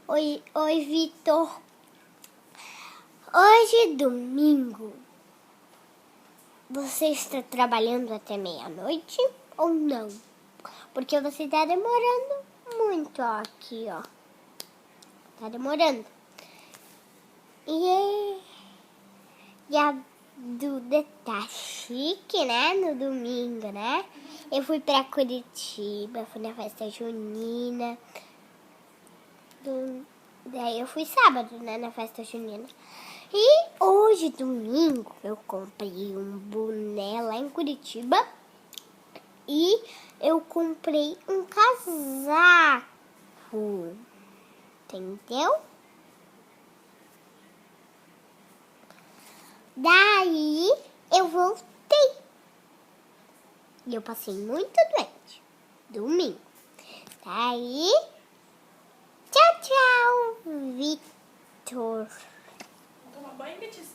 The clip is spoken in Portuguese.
Oi, Vitor. Hoje, domingo, você está trabalhando até meia-noite ou não? Porque você está demorando muito aqui, ó. Tá demorando. E a Duda tá chique, né? No domingo, né? Eu fui pra Curitiba, fui na festa junina. Daí eu fui sábado, né? Na festa junina. E hoje, domingo, eu comprei um boné lá em Curitiba. E eu comprei um casaco. Entendeu? Daí eu voltei. E eu passei muito doente. Domingo. Daí, tchau, tchau, Vitor. Toma banho, Betis?